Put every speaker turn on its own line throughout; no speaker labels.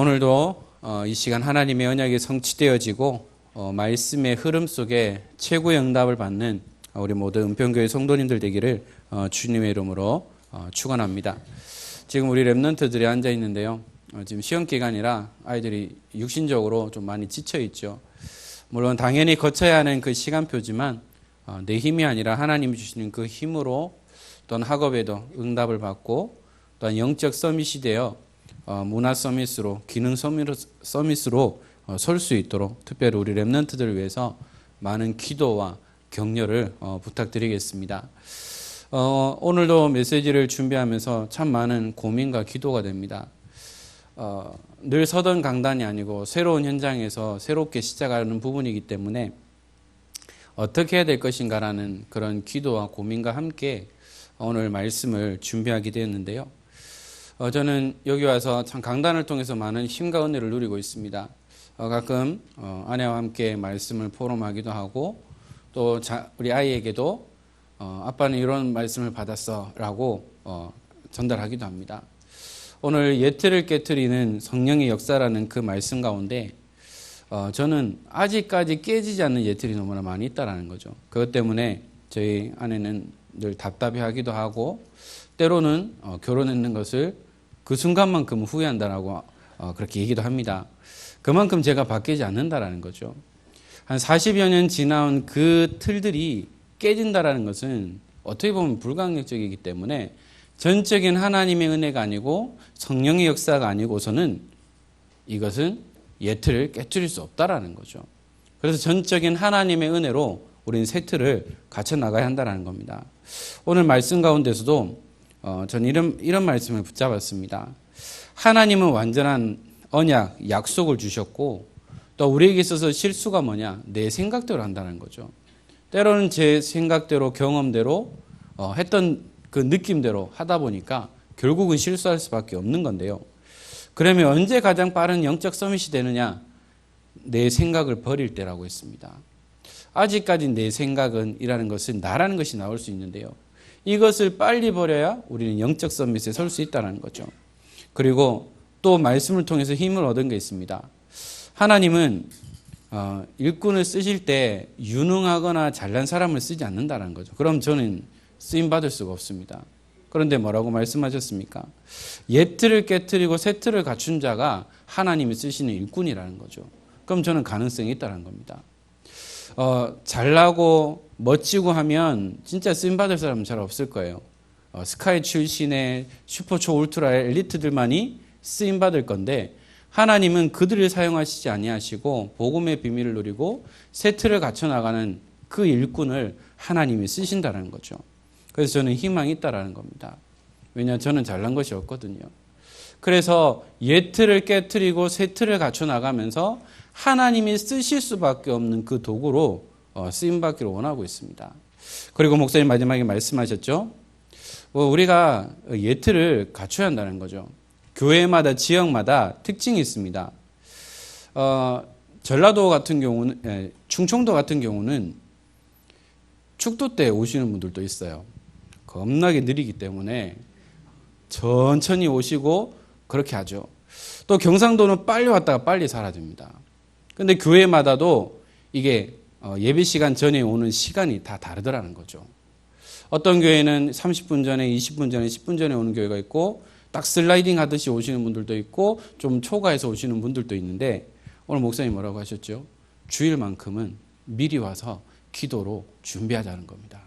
오늘도 이 시간 하나님의 언약이 성취되어지고 말씀의 흐름 속에 최고의 응답을 받는 우리 모든 은평교회 성도님들 되기를 주님의 이름으로 축원합니다. 지금 우리 랩런트들이 앉아 있는데요. 지금 시험 기간이라 아이들이 육신적으로 좀 많이 지쳐 있죠. 물론 당연히 거쳐야 하는 그 시간표지만 내 힘이 아니라 하나님이 주시는 그 힘으로 또한 학업에도 응답을 받고 또한 영적 서밋이 되어 문화 서밋으로 기능 서밋으로 설 수 있도록 특별히 우리 랩런트들을 위해서 많은 기도와 격려를 부탁드리겠습니다. 오늘도 메시지를 준비하면서 참 많은 고민과 기도가 됩니다. 늘 서던 강단이 아니고 새로운 현장에서 새롭게 시작하는 부분이기 때문에 어떻게 해야 될 것인가라는 그런 기도와 고민과 함께 오늘 말씀을 준비하게 되었는데요. 저는 여기 와서 참 강단을 통해서 많은 힘과 은혜를 누리고 있습니다. 가끔 아내와 함께 말씀을 포럼하기도 하고 또 우리 아이에게도 아빠는 이런 말씀을 받았어 라고 전달하기도 합니다. 오늘 예틀을 깨트리는 성령의 역사라는 그 말씀 가운데 저는 아직까지 깨지지 않는 예틀이 너무나 많이 있다는 거죠. 그것 때문에 저희 아내는 늘 답답해하기도 하고 때로는 결혼했는 것을 그 순간만큼 후회한다라고 그렇게 얘기도 합니다. 그만큼 제가 바뀌지 않는다라는 거죠. 한 40여 년 지나온 그 틀들이 깨진다라는 것은 어떻게 보면 불가항력적이기 때문에 전적인 하나님의 은혜가 아니고 성령의 역사가 아니고서는 이것은 예틀을 깨뜨릴 수 없다라는 거죠. 그래서 전적인 하나님의 은혜로 우리는 새 틀을 갖춰 나가야 한다는 겁니다. 오늘 말씀 가운데서도 저는 이런 말씀을 붙잡았습니다. 하나님은 완전한 언약, 약속을 주셨고 또 우리에게 있어서 실수가 뭐냐? 내 생각대로 한다는 거죠. 때로는 제 생각대로 경험대로 했던 그 느낌대로 하다 보니까 결국은 실수할 수밖에 없는 건데요. 그러면 언제 가장 빠른 영적 서밋이 되느냐? 내 생각을 버릴 때라고 했습니다. 아직까지 내 생각은 이라는 것은 나라는 것이 나올 수 있는데요. 이것을 빨리 버려야 우리는 영적 서밋에 설 수 있다는 거죠. 그리고 또 말씀을 통해서 힘을 얻은 게 있습니다. 하나님은 일꾼을 쓰실 때 유능하거나 잘난 사람을 쓰지 않는다는 거죠. 그럼 저는 쓰임받을 수가 없습니다. 그런데 뭐라고 말씀하셨습니까? 예틀을 깨트리고 새 틀을 갖춘 자가 하나님이 쓰시는 일꾼이라는 거죠. 그럼 저는 가능성이 있다는 겁니다. 잘나고 멋지고 하면 진짜 쓰임받을 사람은 잘 없을 거예요. 스카이 출신의 슈퍼초 울트라 엘리트들만이 쓰임받을 건데 하나님은 그들을 사용하시지 아니하시고 복음의 비밀을 누리고 새 틀을 갖춰나가는 그 일꾼을 하나님이 쓰신다는 거죠. 그래서 저는 희망이 있다는 겁니다. 왜냐하면 저는 잘난 것이 없거든요. 그래서 예틀을 깨트리고 새 틀을 갖춰나가면서 하나님이 쓰실 수밖에 없는 그 도구로 쓰임받기를 원하고 있습니다. 그리고 목사님 마지막에 말씀하셨죠. 우리가 예틀을 갖춰야 한다는 거죠. 교회마다 지역마다 특징이 있습니다. 전라도 같은 경우는 충청도 같은 경우는 축도 때 오시는 분들도 있어요. 겁나게 느리기 때문에 천천히 오시고 그렇게 하죠. 또 경상도는 빨리 왔다가 빨리 사라집니다. 근데 교회마다도 이게 예배 시간 전에 오는 시간이 다 다르더라는 거죠. 어떤 교회는 30분 전에, 20분 전에, 10분 전에 오는 교회가 있고 딱 슬라이딩 하듯이 오시는 분들도 있고 좀 초과해서 오시는 분들도 있는데 오늘 목사님 뭐라고 하셨죠? 주일만큼은 미리 와서 기도로 준비하자는 겁니다.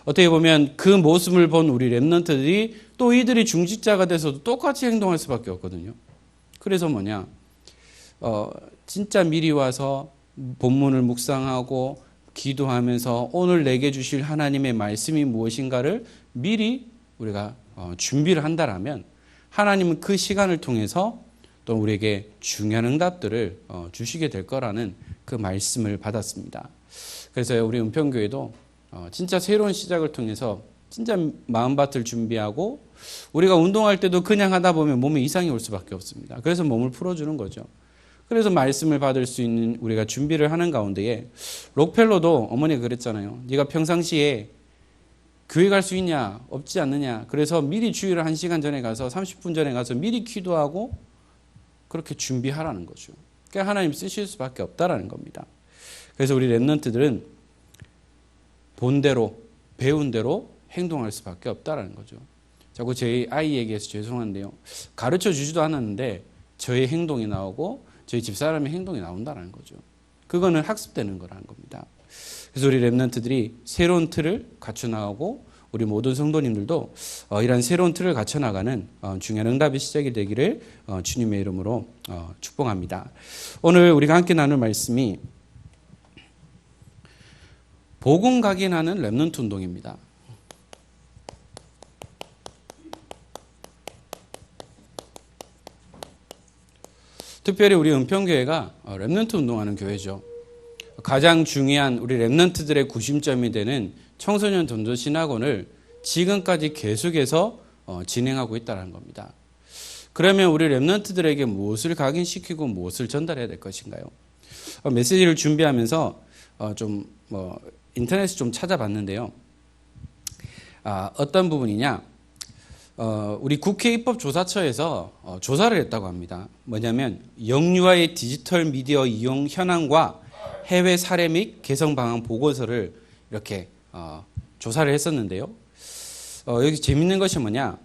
어떻게 보면 그 모습을 본 우리 랩런트들이 또 이들이 중직자가 돼서도 똑같이 행동할 수밖에 없거든요. 그래서 뭐냐? 진짜 미리 와서 본문을 묵상하고 기도하면서 오늘 내게 주실 하나님의 말씀이 무엇인가를 미리 우리가 준비를 한다라면 하나님은 그 시간을 통해서 또 우리에게 중요한 응답들을 주시게 될 거라는 그 말씀을 받았습니다. 그래서 우리 은평교회도 진짜 새로운 시작을 통해서 진짜 마음밭을 준비하고 우리가 운동할 때도 그냥 하다 보면 몸에 이상이 올 수밖에 없습니다. 그래서 몸을 풀어주는 거죠. 그래서 말씀을 받을 수 있는 우리가 준비를 하는 가운데에 록펠러도 어머니가 그랬잖아요. 네가 평상시에 교회 갈 수 있냐 없지 않느냐. 그래서 미리 주일을 1시간 전에 가서 30분 전에 가서 미리 기도하고 그렇게 준비하라는 거죠. 그러니까 하나님 쓰실 수밖에 없다라는 겁니다. 그래서 우리 렘넌트들은 본 대로 배운 대로 행동할 수밖에 없다라는 거죠. 자꾸 저희 아이에게서 죄송한데요. 가르쳐 주지도 않았는데 저의 행동이 나오고 저희 집사람의 행동이 나온다는 거죠. 그거는 학습되는 거라는 겁니다. 그래서 우리 렘넌트들이 새로운 틀을 갖춰 나가고 우리 모든 성도님들도 이런 새로운 틀을 갖춰 나가는 중요한 응답의 시작이 되기를 주님의 이름으로 축복합니다. 오늘 우리가 함께 나눌 말씀이 복음 각인하는 렘넌트 운동입니다. 특별히 우리 은평교회가 렘넌트 운동하는 교회죠. 가장 중요한 우리 렘넌트들의 구심점이 되는 청소년 전도 신학원을 지금까지 계속해서 진행하고 있다는 겁니다. 그러면 우리 렘넌트들에게 무엇을 각인시키고 무엇을 전달해야 될 것인가요? 메시지를 준비하면서 인터넷에 좀 찾아봤는데요. 어떤 부분이냐? 우리 국회 입법조사처에서 조사를 했다고 합니다. 뭐냐면 영유아의 디지털 미디어 이용 현황과 해외 사례 및 개선 방안 보고서를 이렇게 조사를 했었는데요. 여기 재밌는 것이 뭐냐?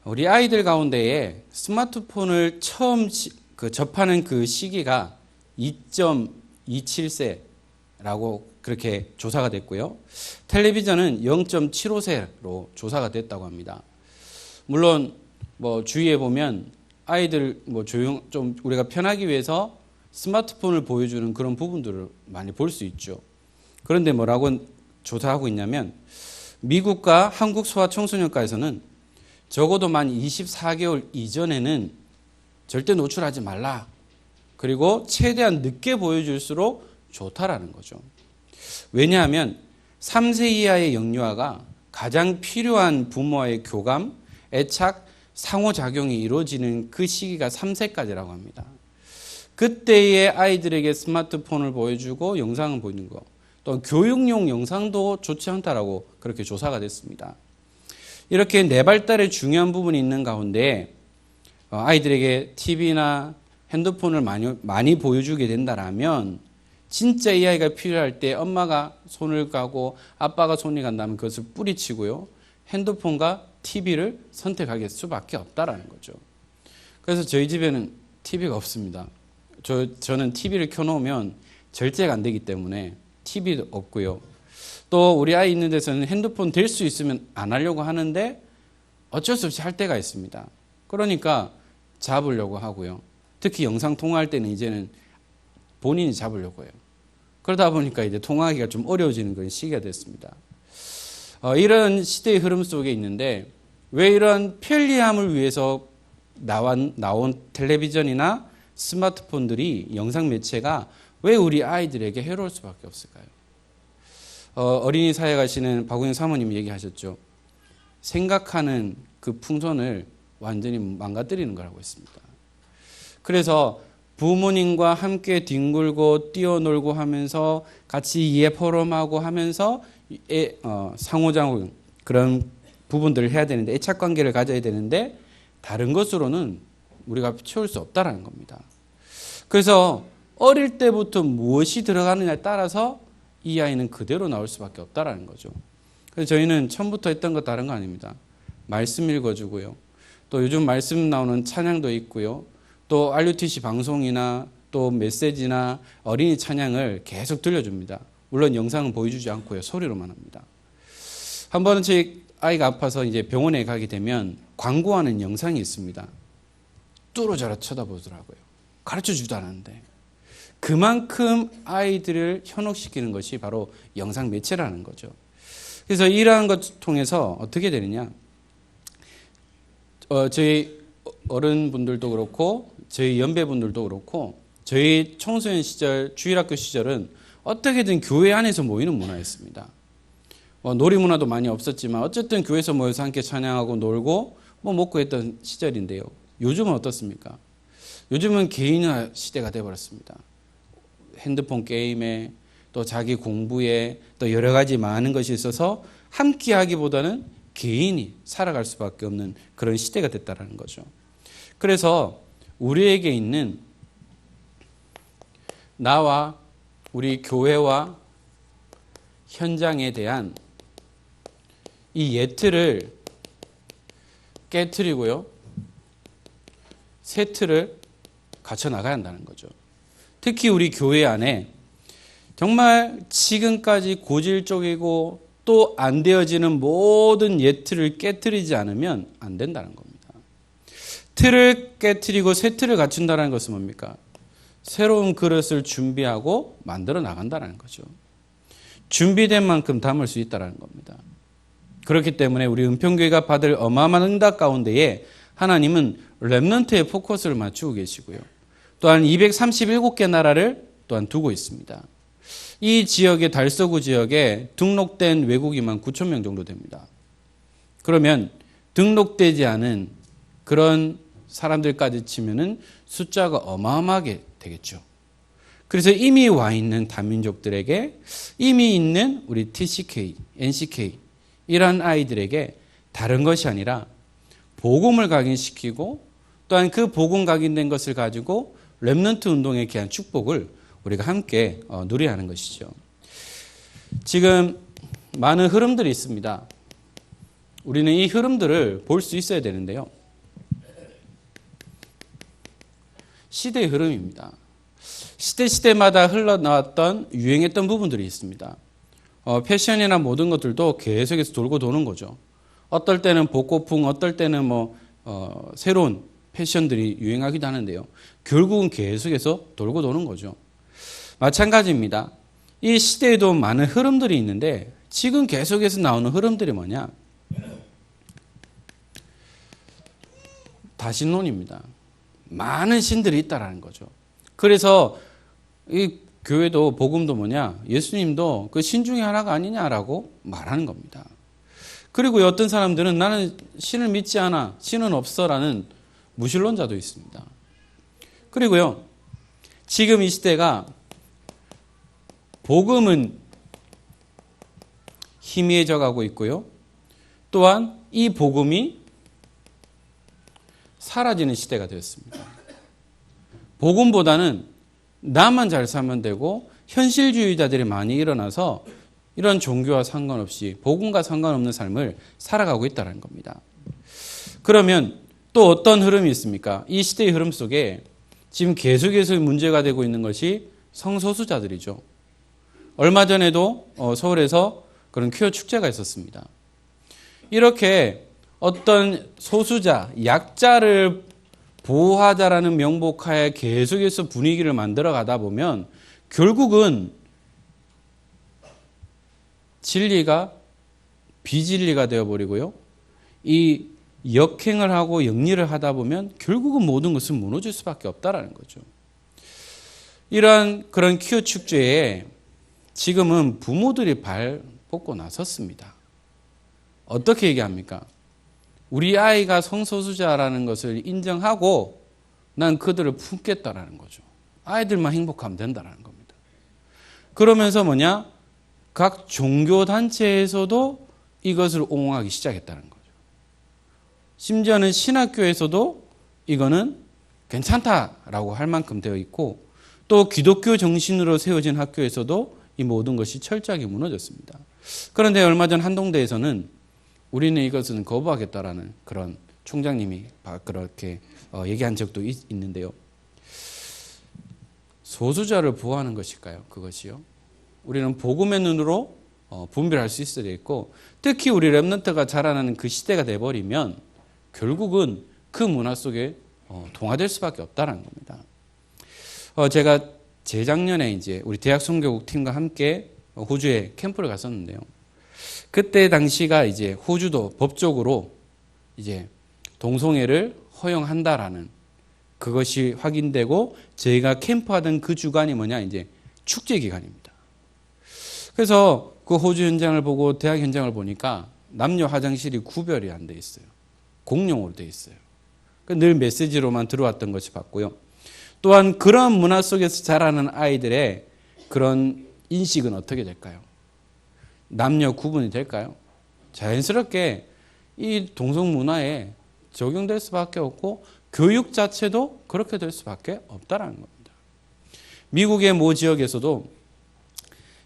우리 아이들 가운데에 스마트폰을 처음 접하는 그 시기가 2.27세라고 그렇게 조사가 됐고요. 텔레비전은 0.75세로 조사가 됐다고 합니다. 물론 주위에 보면 아이들 좀 우리가 편하기 위해서 스마트폰을 보여주는 그런 부분들을 많이 볼 수 있죠. 그런데 뭐라고 조사하고 있냐면 미국과 한국 소아청소년과에서는 적어도 만 24개월 이전에는 절대 노출하지 말라. 그리고 최대한 늦게 보여줄수록 좋다라는 거죠. 왜냐하면 3세 이하의 영유아가 가장 필요한 부모와의 교감, 애착, 상호작용이 이루어지는 그 시기가 3세까지라고 합니다. 그때의 아이들에게 스마트폰을 보여주고 영상을 보이는 것, 또 교육용 영상도 좋지 않다라고 그렇게 조사가 됐습니다. 이렇게 뇌 발달에 중요한 부분이 있는 가운데 아이들에게 TV나 핸드폰을 많이 보여주게 된다라면 진짜 이 아이가 필요할 때 엄마가 손을 가고 아빠가 손이 간다면 그것을 뿌리치고요. 핸드폰과 TV를 선택할 수밖에 없다라는 거죠. 그래서 저희 집에는 TV가 없습니다. 저는 TV를 켜놓으면 절제가 안 되기 때문에 TV도 없고요. 또 우리 아이 있는 데서는 핸드폰 될 수 있으면 안 하려고 하는데 어쩔 수 없이 할 때가 있습니다. 그러니까 잡으려고 하고요. 특히 영상 통화할 때는 이제는 본인이 잡으려고 해요. 그러다 보니까 이제 통화하기가 좀 어려워지는 그런 시기가 됐습니다. 이런 시대의 흐름 속에 있는데 왜 이런 편리함을 위해서 나온 텔레비전이나 스마트폰들이 영상 매체가 왜 우리 아이들에게 해로울 수밖에 없을까요? 어린이 사회 가시는 박우영 사모님이 얘기하셨죠. 생각하는 그 풍선을 완전히 망가뜨리는 거라고 했습니다. 그래서 부모님과 함께 뒹굴고 뛰어놀고 하면서 같이 이해 포럼하고 하면서 상호작용 그런 부분들을 해야 되는데 애착관계를 가져야 되는데 다른 것으로는 우리가 채울 수 없다라는 겁니다. 그래서 어릴 때부터 무엇이 들어가느냐에 따라서 이 아이는 그대로 나올 수밖에 없다라는 거죠. 그래서 저희는 처음부터 했던 거 다른 거 아닙니다. 말씀 읽어주고요. 또 요즘 말씀 나오는 찬양도 있고요. 또 RUTC 방송이나 또 메시지나 어린이 찬양을 계속 들려줍니다. 물론 영상은 보여주지 않고요. 소리로만 합니다. 한 번은 제 아이가 아파서 이제 병원에 가게 되면 광고하는 영상이 있습니다. 뚫어져라 쳐다보더라고요. 가르쳐주지도 않았는데. 그만큼 아이들을 현혹시키는 것이 바로 영상 매체라는 거죠. 그래서 이러한 것 통해서 어떻게 되느냐. 저희 어른분들도 그렇고 저희 연배분들도 그렇고 저희 청소년 시절 주일학교 시절은 어떻게든 교회 안에서 모이는 문화였습니다. 놀이문화도 많이 없었지만 어쨌든 교회에서 모여서 함께 찬양하고 놀고 먹고 했던 시절인데요. 요즘은 어떻습니까? 요즘은 개인화 시대가 되어버렸습니다. 핸드폰 게임에 또 자기 공부에 또 여러 가지 많은 것이 있어서 함께 하기보다는 개인이 살아갈 수밖에 없는 그런 시대가 됐다는 거죠. 그래서 우리에게 있는 나와 우리 교회와 현장에 대한 이 예틀을 깨트리고요. 새 틀을 갖춰 나가야 한다는 거죠. 특히 우리 교회 안에 정말 지금까지 고질적이고 또 안 되어지는 모든 예틀을 깨트리지 않으면 안 된다는 겁니다. 틀을 깨트리고 새 틀을 갖춘다는 것은 뭡니까? 새로운 그릇을 준비하고 만들어 나간다는 거죠. 준비된 만큼 담을 수 있다는 겁니다. 그렇기 때문에 우리 은평교회가 받을 어마어마한 응답 가운데에 하나님은 렘넌트의 포커스를 맞추고 계시고요. 또한 237개 나라를 또한 두고 있습니다. 이 지역의 달서구 지역에 등록된 외국인만 9천 명 정도 됩니다. 그러면 등록되지 않은 그런 사람들까지 치면은 숫자가 어마어마하게 되겠죠. 그래서 이미 와 있는 다민족들에게 이미 있는 우리 TCK, NCK 이런 아이들에게 다른 것이 아니라 복음을 각인시키고 또한 그 복음 각인된 것을 가지고 렘넌트 운동에 대한 축복을 우리가 함께 누려야 하는 것이죠. 지금 많은 흐름들이 있습니다. 우리는 이 흐름들을 볼 수 있어야 되는데요. 시대의 흐름입니다. 시대마다 흘러나왔던 유행했던 부분들이 있습니다. 패션이나 모든 것들도 계속해서 돌고 도는 거죠. 어떨 때는 복고풍, 어떨 때는 새로운 패션들이 유행하기도 하는데요. 결국은 계속해서 돌고 도는 거죠. 마찬가지입니다. 이 시대에도 많은 흐름들이 있는데 지금 계속해서 나오는 흐름들이 뭐냐? 다신론입니다. 많은 신들이 있다라는 거죠. 그래서 이 교회도 복음도 뭐냐? 예수님도 그 신 중에 하나가 아니냐라고 말하는 겁니다. 그리고 어떤 사람들은 나는 신을 믿지 않아, 신은 없어라는 무신론자도 있습니다. 그리고요, 지금 이 시대가 복음은 희미해져 가고 있고요. 또한 이 복음이 사라지는 시대가 되었습니다. 복음보다는 나만 잘 살면 되고 현실주의자들이 많이 일어나서 이런 종교와 상관없이 복음과 상관없는 삶을 살아가고 있다는 겁니다. 그러면 또 어떤 흐름이 있습니까? 이 시대의 흐름 속에 지금 계속해서 문제가 되고 있는 것이 성소수자들이죠. 얼마 전에도 서울에서 그런 퀴어 축제가 있었습니다. 이렇게 어떤 소수자, 약자를 보호하자라는 명목하에 계속해서 분위기를 만들어 가다 보면 결국은 진리가 비진리가 되어버리고요. 이 역행을 하고 역리를 하다 보면 결국은 모든 것은 무너질 수밖에 없다라는 거죠. 이러한 그런 퀴어 축제에 지금은 부모들이 발 뻗고 나섰습니다. 어떻게 얘기합니까? 우리 아이가 성소수자라는 것을 인정하고 난 그들을 품겠다라는 거죠. 아이들만 행복하면 된다라는 겁니다. 그러면서 뭐냐? 각 종교단체에서도 이것을 옹호하기 시작했다는 거죠. 심지어는 신학교에서도 이거는 괜찮다라고 할 만큼 되어 있고 또 기독교 정신으로 세워진 학교에서도 이 모든 것이 철저하게 무너졌습니다. 그런데 얼마 전 한동대에서는 우리는 이것은 거부하겠다라는 그런 총장님이 그렇게 얘기한 적도 있는데요. 소수자를 보호하는 것일까요? 그것이요. 우리는 복음의 눈으로 분별할 수 있어야 되겠고 특히 우리 렘넌트가 자라나는 그 시대가 돼버리면 결국은 그 문화 속에 동화될 수밖에 없다는 겁니다. 제가 재작년에 이제 우리 대학 선교국 팀과 함께 호주에 캠프를 갔었는데요. 그때 당시가 이제 호주도 법적으로 이제 동성애를 허용한다라는 그것이 확인되고 저희가 캠프하던 그 주간이 뭐냐 이제 축제 기간입니다. 그래서 그 호주 현장을 보고 대학 현장을 보니까 남녀 화장실이 구별이 안 돼 있어요. 공용으로 돼 있어요. 늘 메시지로만 들어왔던 것이 봤고요. 또한 그런 문화 속에서 자라는 아이들의 그런 인식은 어떻게 될까요? 남녀 구분이 될까요? 자연스럽게 이 동성 문화에 적용될 수밖에 없고 교육 자체도 그렇게 될 수밖에 없다라는 겁니다. 미국의 모 지역에서도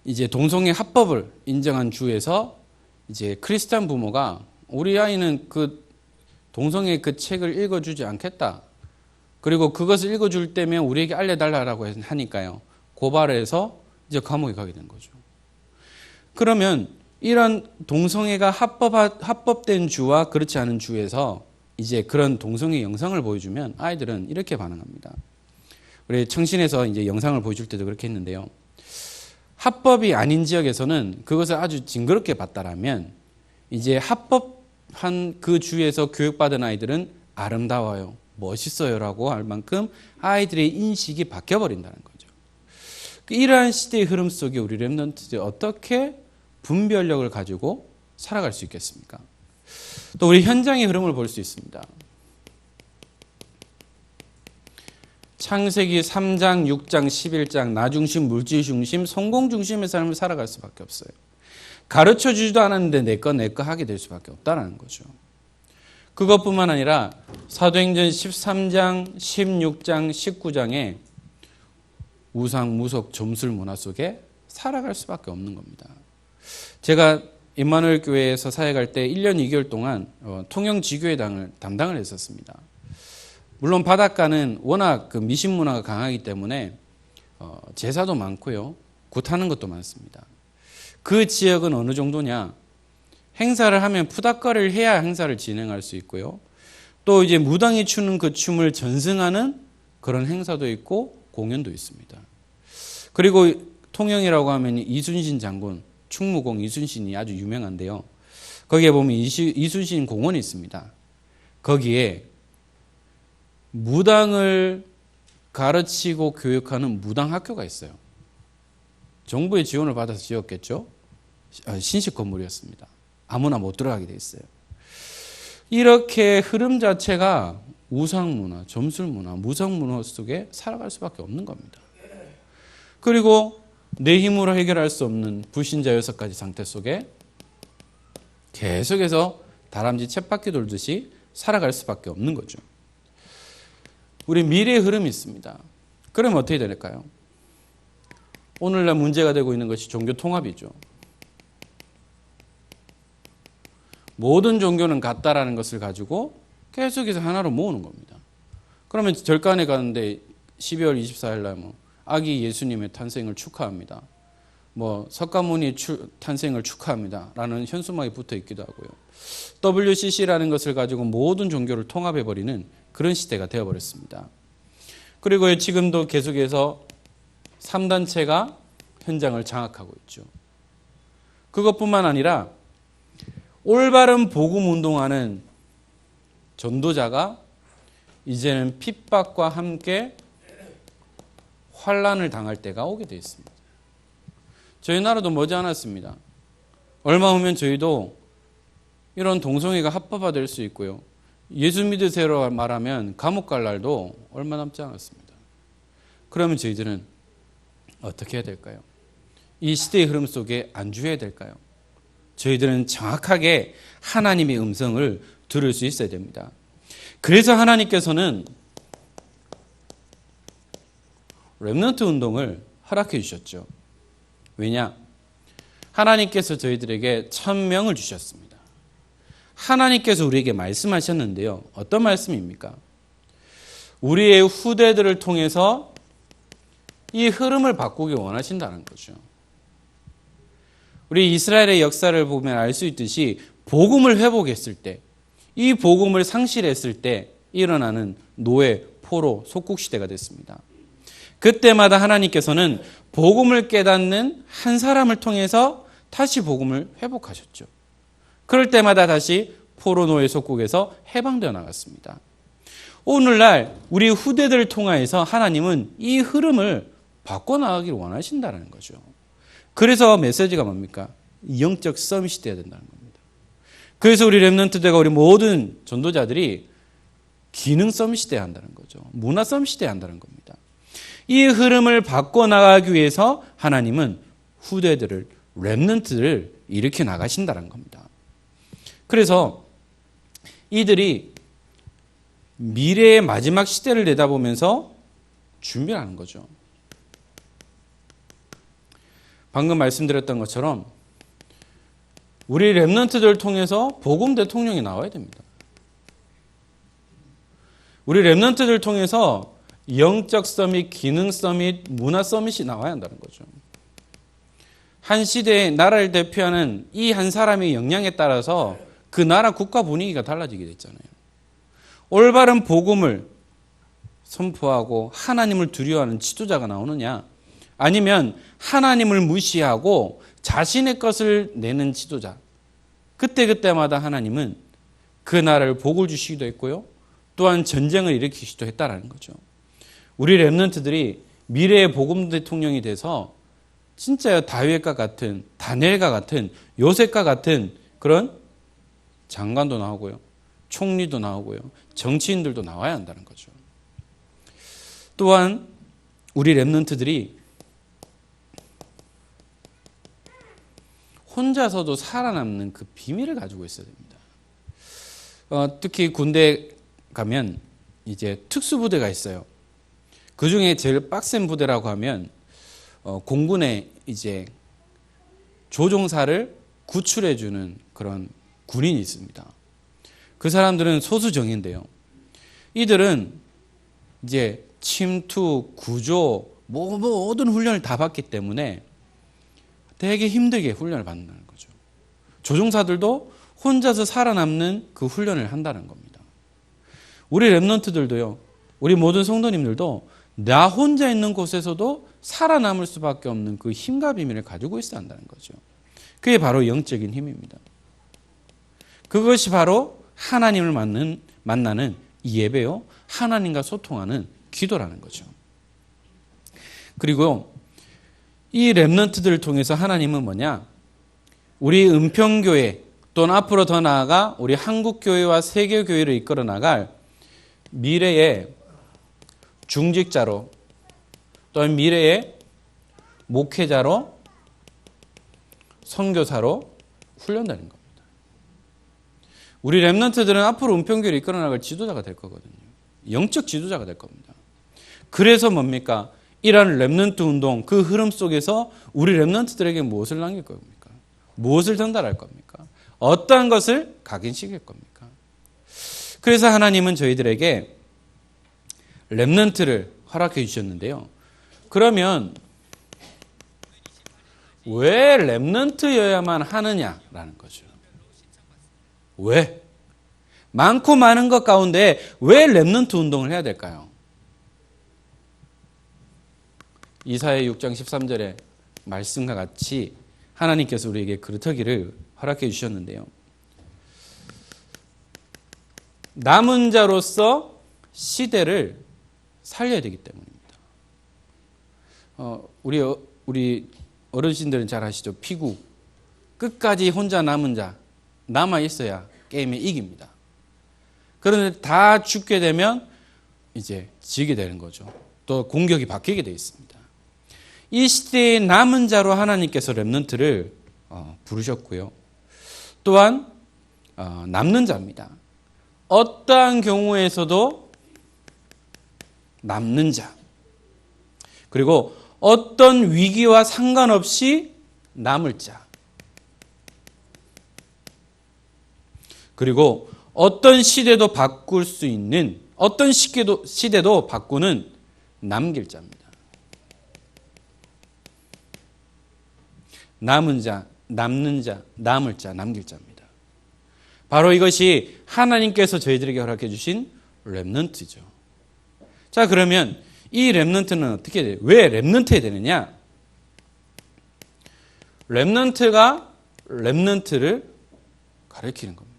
이제 동성애 합법을 인정한 주에서 이제 크리스찬 부모가 우리 아이는 그 동성애 그 책을 읽어주지 않겠다. 그리고 그것을 읽어줄 때면 우리에게 알려달라고 하니까요. 고발해서 이제 감옥에 가게 된 거죠. 그러면 이런 동성애가 합법된 주와 그렇지 않은 주에서 이제 그런 동성애 영상을 보여주면 아이들은 이렇게 반응합니다. 우리 청신에서 이제 영상을 보여줄 때도 그렇게 했는데요. 합법이 아닌 지역에서는 그것을 아주 징그럽게 봤다라면 이제 합법한 그 주에서 교육받은 아이들은 아름다워요, 멋있어요라고 할 만큼 아이들의 인식이 바뀌어버린다는 거죠. 이러한 시대의 흐름 속에 우리 렘넌트들이 어떻게 분별력을 가지고 살아갈 수 있겠습니까? 또 우리 현장의 흐름을 볼 수 있습니다. 창세기 3장, 6장, 11장 나중심, 물질중심, 성공중심의 삶을 살아갈 수밖에 없어요. 가르쳐주지도 않았는데 내 거 하게 될 수밖에 없다는 거죠. 그것뿐만 아니라 사도행전 13장, 16장, 19장에 우상, 무속, 점술 문화 속에 살아갈 수밖에 없는 겁니다. 제가 임마누엘 교회에서 사역할 때 1년 2개월 동안 통영지교회당을 담당을 했었습니다. 물론 바닷가는 워낙 그 미신 문화가 강하기 때문에 제사도 많고요. 굿하는 것도 많습니다. 그 지역은 어느 정도냐? 행사를 하면 푸닥거리를 해야 행사를 진행할 수 있고요. 또 이제 무당이 추는 그 춤을 전승하는 그런 행사도 있고 공연도 있습니다. 그리고 통영이라고 하면 이순신 장군, 충무공 이순신이 아주 유명한데요. 거기에 보면 이순신 공원이 있습니다. 거기에 무당을 가르치고 교육하는 무당학교가 있어요. 정부의 지원을 받아서 지었겠죠. 신식 건물이었습니다. 아무나 못 들어가게 돼 있어요. 이렇게 흐름 자체가 우상문화, 점술문화, 무상문화 속에 살아갈 수밖에 없는 겁니다. 그리고 내 힘으로 해결할 수 없는 불신자 6가지 상태 속에 계속해서 다람쥐 쳇바퀴 돌듯이 살아갈 수밖에 없는 거죠. 우리 미래의 흐름이 있습니다. 그럼 어떻게 될까요? 오늘날 문제가 되고 있는 것이 종교 통합이죠. 모든 종교는 같다라는 것을 가지고 계속해서 하나로 모으는 겁니다. 그러면 절간에 가는데 12월 24일 날 아기 예수님의 탄생을 축하합니다. 석가모니 탄생을 축하합니다. 라는 현수막이 붙어 있기도 하고요. WCC라는 것을 가지고 모든 종교를 통합해버리는 그런 시대가 되어버렸습니다. 그리고 지금도 계속해서 3단체가 현장을 장악하고 있죠. 그것뿐만 아니라 올바른 복음 운동하는 전도자가 이제는 핍박과 함께 환난을 당할 때가 오게 되어 있습니다. 저희 나라도 머지않았습니다. 얼마 후면 저희도 이런 동성애가 합법화될 수 있고요. 예수 믿으세요 말하면 감옥 갈 날도 얼마 남지 않았습니다. 그러면 저희들은 어떻게 해야 될까요? 이 시대의 흐름 속에 안주해야 될까요? 저희들은 정확하게 하나님의 음성을 들을 수 있어야 됩니다. 그래서 하나님께서는 렘넌트 운동을 허락해 주셨죠. 왜냐? 하나님께서 저희들에게 1000명을 주셨습니다. 하나님께서 우리에게 말씀하셨는데요. 어떤 말씀입니까? 우리의 후대들을 통해서 이 흐름을 바꾸기 원하신다는 거죠. 우리 이스라엘의 역사를 보면 알 수 있듯이 복음을 회복했을 때, 이 복음을 상실했을 때 일어나는 노예, 포로, 속국시대가 됐습니다. 그때마다 하나님께서는 복음을 깨닫는 한 사람을 통해서 다시 복음을 회복하셨죠. 그럴 때마다 다시 포로 노예 속국에서 해방되어 나갔습니다. 오늘날 우리 후대들을 통하여서 하나님은 이 흐름을 바꿔나가기를 원하신다는 거죠. 그래서 메시지가 뭡니까? 영적 서밋이 되어야 된다는 겁니다. 그래서 우리 렘넌트들과 우리 모든 전도자들이 기능 서밋이 되어야 한다는 거죠. 문화 서밋이 되어야 한다는 겁니다. 이 흐름을 바꿔나가기 위해서 하나님은 후대들을, 렘넌트를 일으켜 나가신다는 겁니다. 그래서 이들이 미래의 마지막 시대를 내다보면서 준비를 하는 거죠. 방금 말씀드렸던 것처럼 우리 렘넌트들을 통해서 복음 대통령이 나와야 됩니다. 우리 렘넌트들을 통해서 영적 서밋, 기능 서밋, 문화 서밋이 나와야 한다는 거죠. 한 시대의 나라를 대표하는 이 한 사람의 역량에 따라서 그 나라 국가 분위기가 달라지게 됐잖아요. 올바른 복음을 선포하고 하나님을 두려워하는 지도자가 나오느냐, 아니면 하나님을 무시하고 자신의 것을 내는 지도자. 그때그때마다 하나님은 그 나라를 복을 주시기도 했고요. 또한 전쟁을 일으키기도 했다라는 거죠. 우리 렘넌트들이 미래의 복음 대통령이 돼서 진짜 다윗과 같은, 다니엘과 같은, 요셉과 같은 그런 장관도 나오고요. 총리도 나오고요. 정치인들도 나와야 한다는 거죠. 또한 우리 렘넌트들이 혼자서도 살아남는 그 비밀을 가지고 있어야 됩니다. 특히 군대 가면 이제 특수부대가 있어요. 그 중에 제일 빡센 부대라고 하면 공군의 이제 조종사를 구출해주는 그런 군인이 있습니다. 그 사람들은 소수정예인데요. 이들은 이제 침투, 구조, 모든 훈련을 다 받기 때문에 되게 힘들게 훈련을 받는다는 거죠. 조종사들도 혼자서 살아남는 그 훈련을 한다는 겁니다. 우리 렘넌트들도요, 우리 모든 성도님들도 나 혼자 있는 곳에서도 살아남을 수밖에 없는 그 힘과 비밀을 가지고 있어야 한다는 거죠. 그게 바로 영적인 힘입니다. 그것이 바로 하나님을 만나는 예배요, 하나님과 소통하는 기도라는 거죠. 그리고 이 렘넌트들을 통해서 하나님은 뭐냐? 우리 은평교회 또는 앞으로 더 나아가 우리 한국교회와 세계교회를 이끌어 나갈 미래의 중직자로 또는 미래의 목회자로 선교사로 훈련되는 겁니다. 우리 렘넌트들은 앞으로 은평교회를 이끌어 나갈 지도자가 될 거거든요. 영적 지도자가 될 겁니다. 그래서 뭡니까? 이러한 렘넌트 운동, 그 흐름 속에서 우리 렘넌트들에게 무엇을 남길 겁니까? 무엇을 전달할 겁니까? 어떠한 것을 각인시킬 겁니까? 그래서 하나님은 저희들에게 렘넌트를 허락해 주셨는데요. 그러면 왜 렘넌트여야만 하느냐라는 거죠. 왜? 많고 많은 것 가운데 왜 렘넌트 운동을 해야 될까요? 이사야 6장 13절의 말씀과 같이 하나님께서 우리에게 그렇다기를 허락해 주셨는데요. 남은 자로서 시대를 살려야 되기 때문입니다. 우리 어르신들은 잘 아시죠? 피구. 끝까지 혼자 남은 자, 남아 있어야 게임에 이깁니다. 그런데 다 죽게 되면 이제 지게 되는 거죠. 또 공격이 바뀌게 되어 있습니다. 이 시대의 남은 자로 하나님께서 렘넌트를 부르셨고요. 또한 남는 자입니다. 어떠한 경우에서도 남는 자. 그리고 어떤 위기와 상관없이 남을 자. 그리고 어떤 시대도 바꿀 수 있는, 어떤 시대도 바꾸는 남길 자입니다. 남은 자, 남는 자, 남을 자, 남길 자입니다. 바로 이것이 하나님께서 저희들에게 허락해 주신 렘넌트죠. 자, 그러면 이 렘넌트는 어떻게 돼요? 왜 렘넌트해야 되느냐? 렘넌트가 렘넌트를 가르치는 겁니다.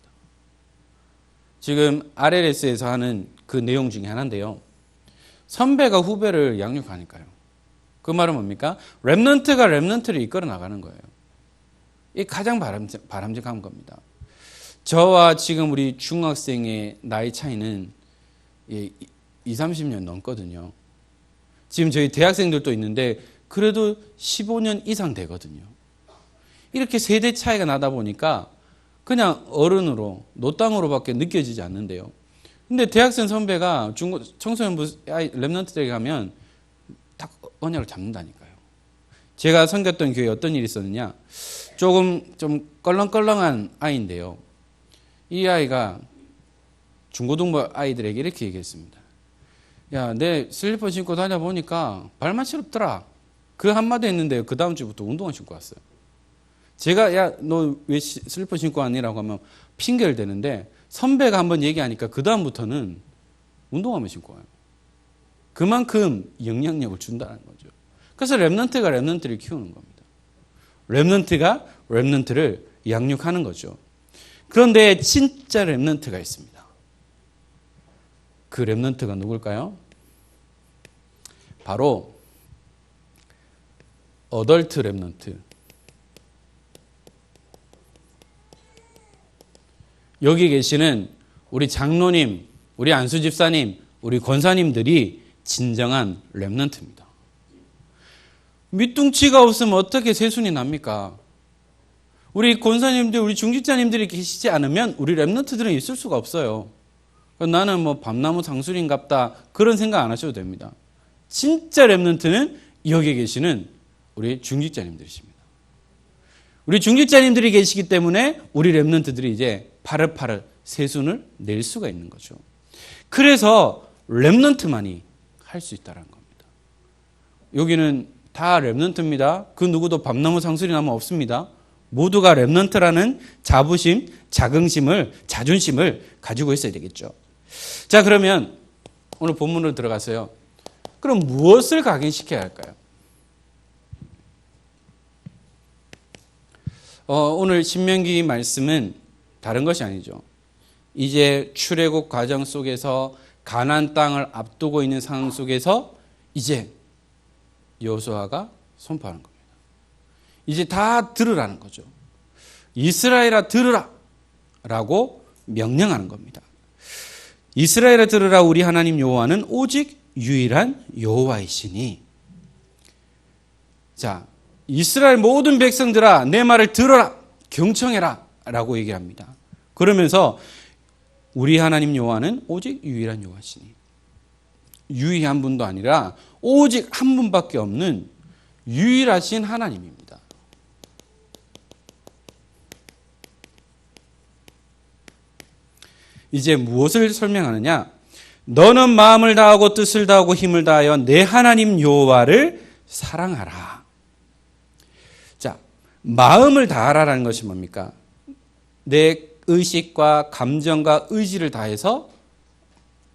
지금 RLS에서 하는 그 내용 중에 하나인데요. 선배가 후배를 양육하니까요. 그 말은 뭡니까? 렘넌트가 렘넌트를 이끌어 나가는 거예요. 이게 가장 바람직한 겁니다. 저와 지금 우리 중학생의 나이 차이는 20-30년 넘거든요. 지금 저희 대학생들도 있는데 그래도 15년 이상 되거든요. 이렇게 세대 차이가 나다 보니까 그냥 어른으로, 노땅으로밖에 느껴지지 않는데요. 근데 대학생 선배가 청소년부 랩런트들에게 가면 딱 언약을 잡는다니까요. 제가 섬겼던 교회에 어떤 일이 있었느냐. 조금 좀 껄렁껄렁한 아이인데요. 이 아이가 중고등부 아이들에게 이렇게 얘기했습니다. 야, 내 슬리퍼 신고 다녀보니까 발만 시렵더라. 그 한마디 했는데요. 그 다음 주부터 운동화 신고 왔어요. 제가 야, 너 왜 슬리퍼 신고 왔니라고 하면 핑계를 대는데 선배가 한번 얘기하니까 그 다음부터는 운동화만 신고 와요. 그만큼 영향력을 준다는 거죠. 그래서 랩런트가 랩런트를 키우는 겁니다. 랩런트가 랩런트를 양육하는 거죠. 그런데 진짜 랩런트가 있습니다. 그 랩런트가 누굴까요? 바로 어덜트 랩런트. 여기 계시는 우리 장로님, 우리 안수 집사님, 우리 권사님들이 진정한 랩런트입니다. 밑둥치가 없으면 어떻게 세순이 납니까? 우리 권사님들, 우리 중직자님들이 계시지 않으면 우리 랩런트들은 있을 수가 없어요. 나는 뭐 밤나무 상술인갑다 그런 생각 안 하셔도 됩니다. 진짜 랩런트는 여기 계시는 우리 중직자님들이십니다. 우리 중직자님들이 계시기 때문에 우리 랩런트들이 이제 파릇파릇 세순을 낼 수가 있는 거죠. 그래서 랩런트만이 할 수 있다는 겁니다. 여기는 다 랩런트입니다. 그 누구도 밤나무 상술이 나면 없습니다. 모두가 랩런트라는 자부심, 자존심을 가지고 있어야 되겠죠. 자, 그러면 오늘 본문으로 들어가서요. 그럼 무엇을 각인시켜야 할까요? 오늘 신명기 말씀은 다른 것이 아니죠. 이제 출애굽 과정 속에서 가나안 땅을 앞두고 있는 상황 속에서 이제 여호수아가 선포하는 겁니다. 이제 다 들으라는 거죠. 이스라엘아 들으라 라고 명령하는 겁니다. 이스라엘아 들으라, 우리 하나님 여호와는 오직 유일한 여호와이시니. 자, 이스라엘 모든 백성들아 내 말을 들어라, 경청해라 라고 얘기합니다. 그러면서 우리 하나님 여호와는 오직 유일한 여호와시니, 유일한 분도 아니라 오직 한 분밖에 없는 유일하신 하나님입니다. 이제 무엇을 설명하느냐? 너는 마음을 다하고 뜻을 다하고 힘을 다하여 내 하나님 여호와를 사랑하라. 자, 마음을 다하라라는 것이 뭡니까? 내 의식과 감정과 의지를 다해서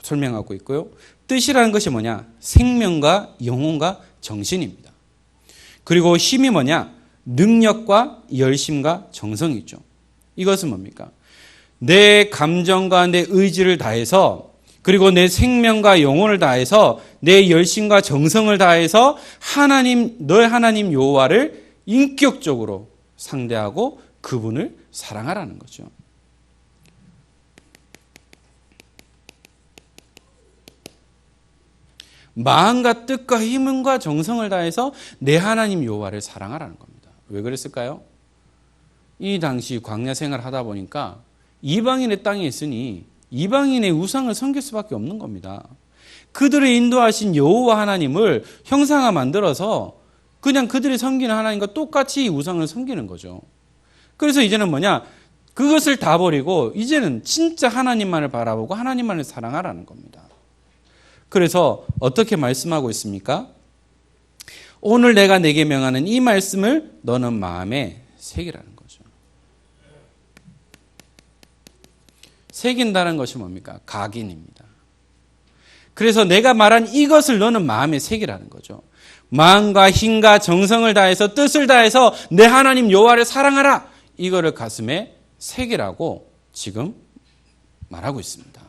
설명하고 있고요. 뜻이라는 것이 뭐냐? 생명과 영혼과 정신입니다. 그리고 힘이 뭐냐? 능력과 열심과 정성이죠. 이것은 뭡니까? 내 감정과 내 의지를 다해서, 그리고 내 생명과 영혼을 다해서, 내 열심과 정성을 다해서 너의 하나님 여호와를 인격적으로 상대하고 그분을 사랑하라는 거죠. 마음과 뜻과 힘과 정성을 다해서 내 하나님 여호와를 사랑하라는 겁니다. 왜 그랬을까요? 이 당시 광야 생활을 하다 보니까 이방인의 땅에 있으니 이방인의 우상을 섬길 수밖에 없는 겁니다. 그들을 인도하신 여호와 하나님을 형상화 만들어서 그냥 그들이 섬기는 하나님과 똑같이 우상을 섬기는 거죠. 그래서 이제는 뭐냐? 그것을 다 버리고 이제는 진짜 하나님만을 바라보고 하나님만을 사랑하라는 겁니다. 그래서 어떻게 말씀하고 있습니까? 오늘 내가 내게 명하는 이 말씀을 너는 마음에 새기라는 거죠. 새긴다는 것이 뭡니까? 각인입니다. 그래서 내가 말한 이것을 너는 마음에 새기라는 거죠. 마음과 힘과 정성을 다해서 뜻을 다해서 내 하나님 여호와를 사랑하라. 이거를 가슴에 새기라고 지금 말하고 있습니다.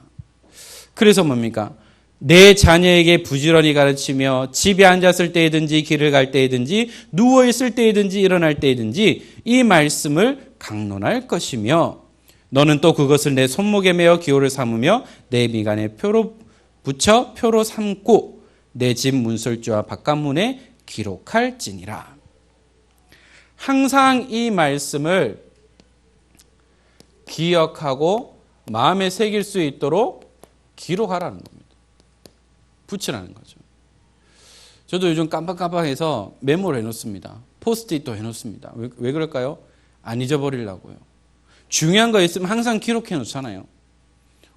그래서 뭡니까? 내 자녀에게 부지런히 가르치며 집에 앉았을 때이든지 길을 갈 때이든지 누워있을 때이든지 일어날 때이든지 이 말씀을 강론할 것이며 너는 또 그것을 내 손목에 메어 기호를 삼으며 내 미간에 표로 붙여 표로 삼고 내 집 문설주와 바깥문에 기록할지니라. 항상 이 말씀을 기억하고 마음에 새길 수 있도록 기록하라는 겁니다. 붙이라는 거죠. 저도 요즘 깜빡깜빡해서 메모를 해놓습니다. 포스트잇도 해놓습니다. 왜 그럴까요? 안 잊어버리려고요. 중요한 거 있으면 항상 기록해 놓잖아요.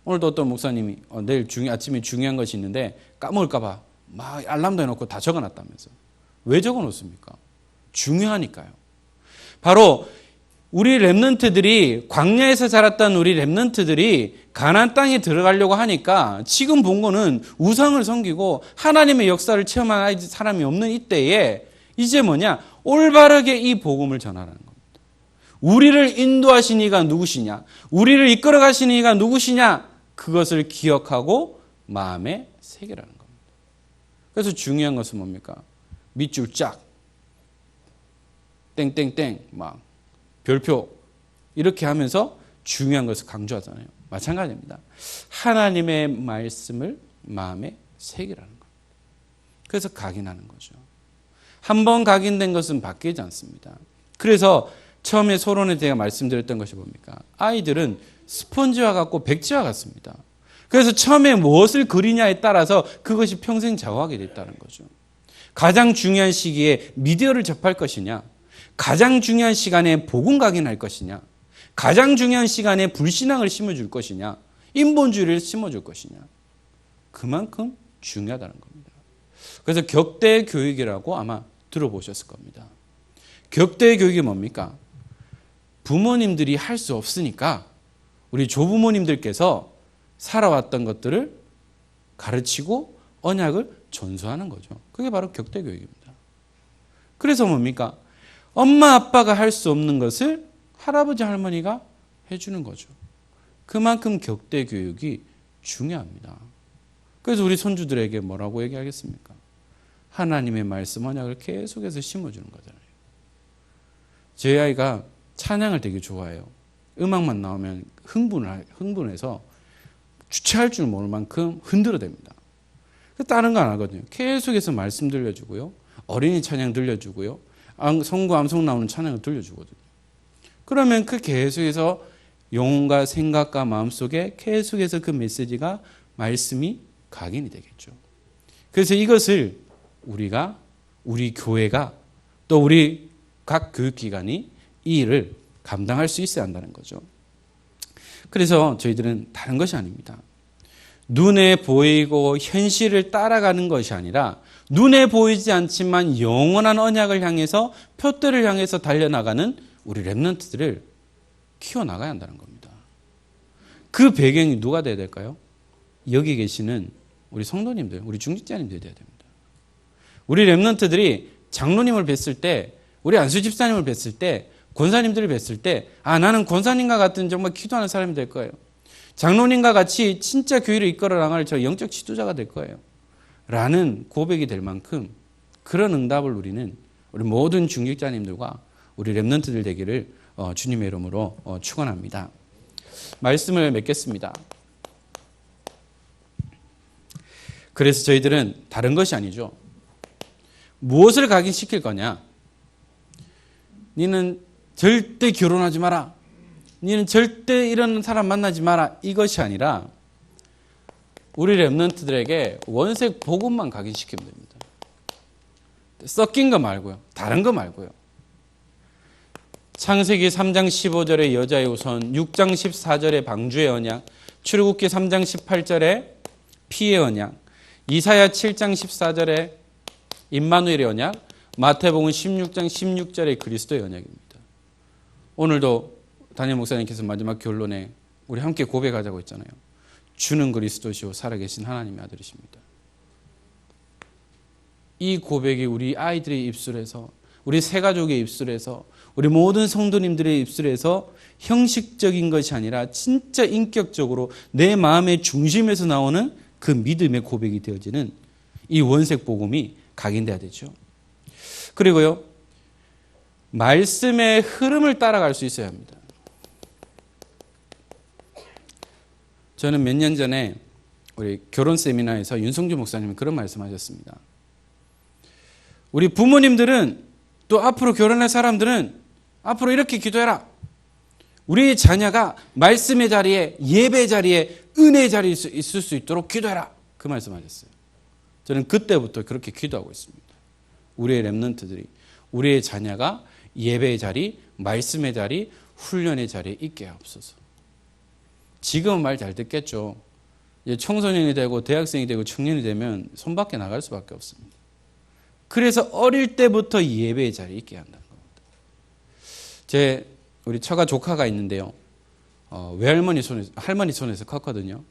오늘도 어떤 목사님이 내일 아침에 중요한 것이 있는데 까먹을까 봐 막 알람도 해놓고 다 적어놨다면서. 왜 적어놓습니까? 중요하니까요. 바로 우리 렘넌트들이, 광야에서 자랐던 우리 렘넌트들이 가나안 땅에 들어가려고 하니까 지금 본 거는 우상을 섬기고 하나님의 역사를 체험한 사람이 없는 이때에 이제 뭐냐? 올바르게 이 복음을 전하라는 겁니다. 우리를 인도하신 이가 누구시냐? 우리를 이끌어 가신 이가 누구시냐? 그것을 기억하고 마음에 새기라는 겁니다. 그래서 중요한 것은 뭡니까? 밑줄 짝, 땡땡땡, 막 별표 이렇게 하면서 중요한 것을 강조하잖아요. 마찬가지입니다. 하나님의 말씀을 마음에 새기라는 겁니다. 그래서 각인하는 거죠. 한 번 각인된 것은 바뀌지 않습니다. 그래서 처음에 소론에 제가 말씀드렸던 것이 뭡니까? 아이들은 스펀지와 같고 백지와 같습니다. 그래서 처음에 무엇을 그리냐에 따라서 그것이 평생 좌우하게 됐다는 거죠. 가장 중요한 시기에 미디어를 접할 것이냐, 가장 중요한 시간에 복음 각인할 것이냐, 가장 중요한 시간에 불신앙을 심어줄 것이냐, 인본주의를 심어줄 것이냐, 그만큼 중요하다는 겁니다. 그래서 격대 교육이라고 아마 들어보셨을 겁니다. 격대 교육이 뭡니까? 부모님들이 할 수 없으니까 우리 조부모님들께서 살아왔던 것들을 가르치고 언약을 전수하는 거죠. 그게 바로 격대 교육입니다. 그래서 뭡니까? 엄마 아빠가 할 수 없는 것을 할아버지 할머니가 해주는 거죠. 그만큼 격대 교육이 중요합니다. 그래서 우리 손주들에게 뭐라고 얘기하겠습니까? 하나님의 말씀 언약을 계속해서 심어주는 거잖아요. 제 아이가 찬양을 되게 좋아해요. 음악만 나오면 흥분해서 주체할 줄 모를 만큼 흔들어댑니다. 다른 거 안 하거든요. 계속해서 말씀 들려주고요. 어린이 찬양 들려주고요. 성구 암송 나오는 찬양을 들려주거든요. 그러면 그 계속해서 영혼과 생각과 마음속에 계속해서 그 메시지가 말씀이 각인이 되겠죠. 그래서 이것을 우리 교회가 또 우리 각 교육기관이 이 일을 감당할 수 있어야 한다는 거죠. 그래서 저희들은 다른 것이 아닙니다. 눈에 보이고 현실을 따라가는 것이 아니라 눈에 보이지 않지만 영원한 언약을 향해서 표대를 향해서 달려나가는 우리 렘넌트들을 키워나가야 한다는 겁니다. 그 배경이 누가 돼야 될까요? 여기 계시는 우리 성도님들, 우리 중직자님들이 돼야 됩니다. 우리 렘넌트들이 장로님을 뵀을 때, 우리 안수 집사님을 뵀을 때, 권사님들을 뵀을 때, 나는 권사님과 같은 정말 기도하는 사람이 될 거예요. 장로님과 같이 진짜 교회를 이끌어 나갈 저 영적 지도자가 될 거예요. 라는 고백이 될 만큼 그런 응답을 우리 모든 중직자님들과 우리 렘넌트들 되기를 주님의 이름으로 축원합니다. 말씀을 맺겠습니다. 그래서 저희들은 다른 것이 아니죠. 무엇을 각인시킬 거냐? 니는 절대 결혼하지 마라. 니는 절대 이런 사람 만나지 마라. 이것이 아니라 우리 렘넌트들에게 원색 복음만 각인시키면 됩니다. 섞인 거 말고요. 다른 거 말고요. 창세기 3장 15절의 여자의 우선, 6장 14절의 방주의 언약, 출애굽기 3장 18절의 피의 언약, 이사야 7장 14절의 임마누엘의 언약, 마태복음 16장 16절의 그리스도의 언약입니다. 오늘도 담임 목사님께서 마지막 결론에 우리 함께 고백하자고 했잖아요. 주는 그리스도시요 살아계신 하나님의 아들이십니다. 이 고백이 우리 아이들의 입술에서, 우리 새가족의 입술에서, 우리 모든 성도님들의 입술에서 형식적인 것이 아니라 진짜 인격적으로 내 마음의 중심에서 나오는 그 믿음의 고백이 되어지는 이 원색 복음이 각인돼야 되죠. 그리고요, 말씀의 흐름을 따라갈 수 있어야 합니다. 저는 몇 년 전에 우리 결혼 세미나에서 윤성주 목사님이 그런 말씀하셨습니다. 우리 부모님들은 또 앞으로 결혼할 사람들은 앞으로 이렇게 기도해라. 우리 자녀가 말씀의 자리에, 예배 자리에 은혜의 자리에 있을 수 있도록 기도해라. 그 말씀하셨어요. 저는 그때부터 그렇게 기도하고 있습니다. 우리의 렘넌트들이, 우리의 자녀가 예배의 자리, 말씀의 자리, 훈련의 자리에 있게 하옵소서. 지금은 말 잘 듣겠죠. 이제 청소년이 되고 대학생이 되고 청년이 되면 손 밖에 나갈 수밖에 없습니다. 그래서 어릴 때부터 예배의 자리에 있게 한다는 겁니다. 우리 처가 조카가 있는데요. 할머니 손에서 컸거든요.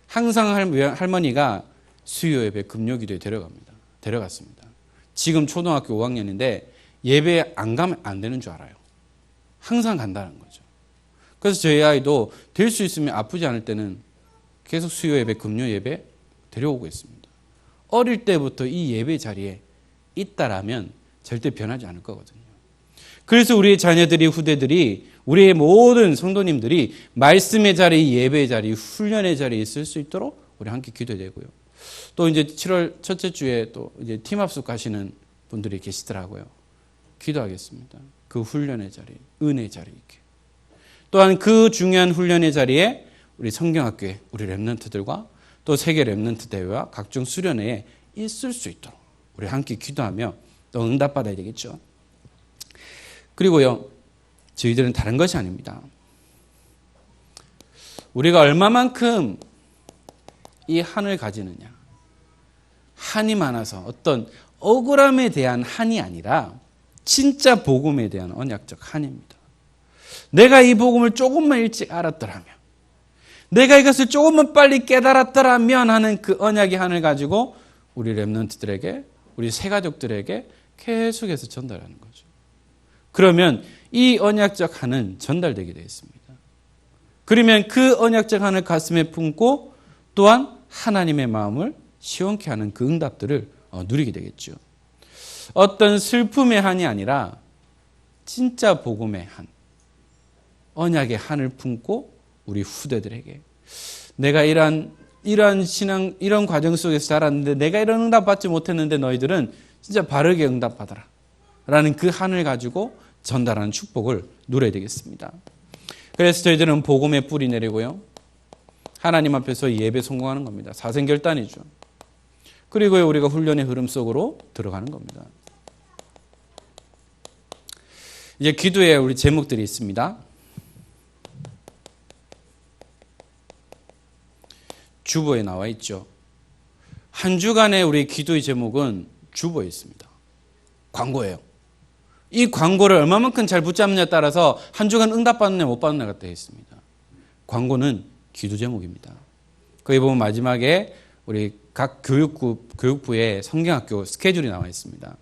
항상 할머니가 수요 예배 금요기도에 데려갔습니다. 지금 초등학교 5학년인데 예배 안 가면 안 되는 줄 알아요. 항상 간다는 거죠. 그래서 저희 아이도 될 수 있으면 아프지 않을 때는 계속 수요 예배, 금요 예배 데려오고 있습니다. 어릴 때부터 이 예배 자리에 있다라면 절대 변하지 않을 거거든요. 그래서 우리의 자녀들이, 후대들이, 우리의 모든 성도님들이 말씀의 자리, 예배의 자리, 훈련의 자리에 있을 수 있도록 우리 함께 기도해야 되고요. 또 이제 7월 첫째 주에 또 이제 팀합숙 가시는 분들이 계시더라고요. 기도하겠습니다. 그 훈련의 자리, 은혜의 자리에 있게. 또한 그 중요한 훈련의 자리에 우리 성경학교에 우리 렘넌트들과 또 세계 렘넌트 대회와 각종 수련회에 있을 수 있도록 우리 함께 기도하며 또 응답받아야 되겠죠. 그리고요, 저희들은 다른 것이 아닙니다. 우리가 얼마만큼 이 한을 가지느냐. 한이 많아서 어떤 억울함에 대한 한이 아니라 진짜 복음에 대한 언약적 한입니다. 내가 이 복음을 조금만 일찍 알았더라면, 내가 이것을 조금만 빨리 깨달았더라면 하는 그 언약의 한을 가지고 우리 렘넌트들에게, 우리 새가족들에게 계속해서 전달하는 거죠. 그러면 이 언약적 한은 전달되게 되어 있습니다. 그러면 그 언약적 한을 가슴에 품고 또한 하나님의 마음을 시원케 하는 그 응답들을 누리게 되겠죠. 어떤 슬픔의 한이 아니라 진짜 복음의 한, 언약의 한을 품고 우리 후대들에게 내가 이런 과정 속에서 자랐는데 내가 이런 응답 받지 못했는데 너희들은 진짜 바르게 응답받아라 라는 그 한을 가지고 전달하는 축복을 누려야 되겠습니다. 그래서 저희들은 복음의 뿌리 내리고요, 하나님 앞에서 예배 성공하는 겁니다. 사생결단이죠. 그리고 우리가 훈련의 흐름 속으로 들어가는 겁니다. 이제 기도에 우리 제목들이 있습니다. 주보에 나와 있죠. 한 주간의 우리 기도의 제목은 주보에 있습니다. 광고예요. 이 광고를 얼마만큼 잘 붙잡느냐에 따라서 한 주간 응답받느냐 못 받느냐가 되어 있습니다. 광고는 기도 제목입니다. 거기 보면 마지막에 우리 각 교육부의 성경학교 스케줄이 나와 있습니다.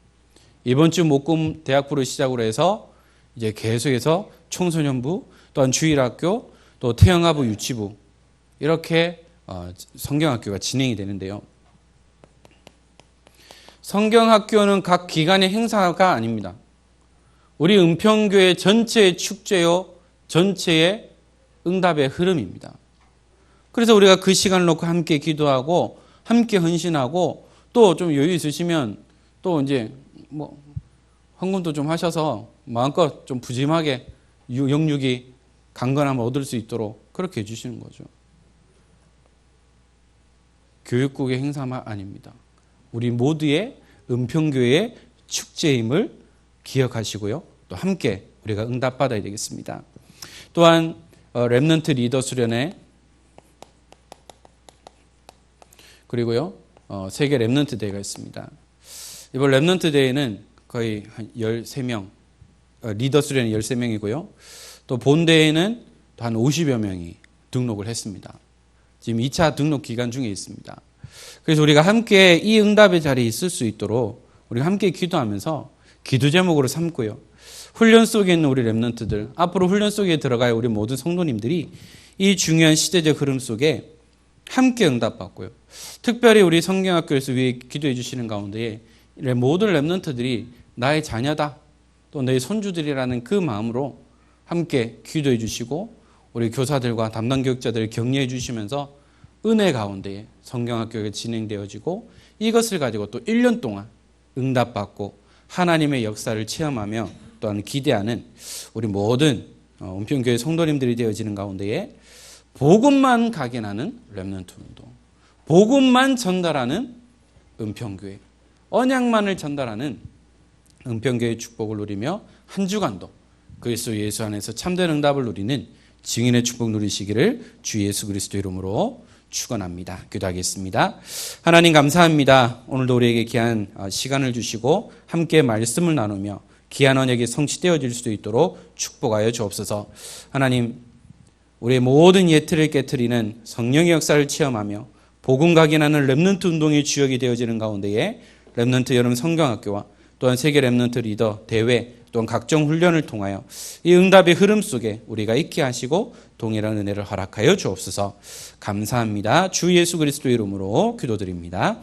이번 주 목금 대학부를 시작으로 해서 이제 계속해서 청소년부, 또한 주일학교, 또 태영아부, 유치부 이렇게 성경학교가 진행이 되는데요. 성경학교는 각 기관의 행사가 아닙니다. 우리 은평교회 전체의 축제요, 전체의 응답의 흐름입니다. 그래서 우리가 그 시간을 놓고 함께 기도하고 함께 헌신하고 또 좀 여유 있으시면 또 이제 뭐 헌금도 좀 하셔서 마음껏 좀 푸짐하게 영육이 강건함을 얻을 수 있도록 그렇게 해주시는 거죠. 교육국의 행사만 아닙니다. 우리 모두의 은평교회의 축제임을 기억하시고요. 또 함께 우리가 응답받아야 되겠습니다. 또한 렘넌트 리더 수련회, 그리고요 세계 렘넌트 대회가 있습니다. 이번 렘넌트 대회는 거의 한 13명, 리더 수련회 13명이고요. 또 본대회는 한 50여 명이 등록을 했습니다. 지금 2차 등록 기간 중에 있습니다. 그래서 우리가 함께 이 응답의 자리에 있을 수 있도록 우리가 함께 기도하면서 기도 제목으로 삼고요. 훈련 속에 있는 우리 렘넌트들, 앞으로 훈련 속에 들어갈 우리 모든 성도님들이 이 중요한 시대적 흐름 속에 함께 응답받고요. 특별히 우리 성경학교에서 위에 기도해 주시는 가운데 모든 렘넌트들이 나의 자녀다, 또 내 손주들이라는 그 마음으로 함께 기도해 주시고 우리 교사들과 담당 교육자들을 격려해 주시면서 은혜 가운데에 성경학교가 진행되어지고 이것을 가지고 또 1년 동안 응답받고 하나님의 역사를 체험하며 또한 기대하는 우리 모든 은평교회 성도님들이 되어지는 가운데에 복음만 각인하는 렘넌트 운동, 복음만 전달하는 은평교회, 언약만을 전달하는 은평교회의 축복을 누리며 한 주간도 그리스도 예수 안에서 참된 응답을 누리는 증인의 축복 누리시기를 주 예수 그리스도 이름으로 축원합니다. 기도하겠습니다. 하나님 감사합니다. 오늘도 우리에게 귀한 시간을 주시고 함께 말씀을 나누며 귀한 언약이 성취되어질 수 있도록 축복하여 주옵소서. 하나님, 우리의 모든 예틀을 깨트리는 성령의 역사를 체험하며 복음 각인하는 렘넌트 운동의 주역이 되어지는 가운데에 렘넌트 여름 성경학교와 또한 세계 렘넌트 리더 대회 또한 각종 훈련을 통하여 이 응답의 흐름 속에 우리가 있게 하시고 동일한 은혜를 허락하여 주옵소서. 감사합니다. 주 예수 그리스도 이름으로 기도드립니다.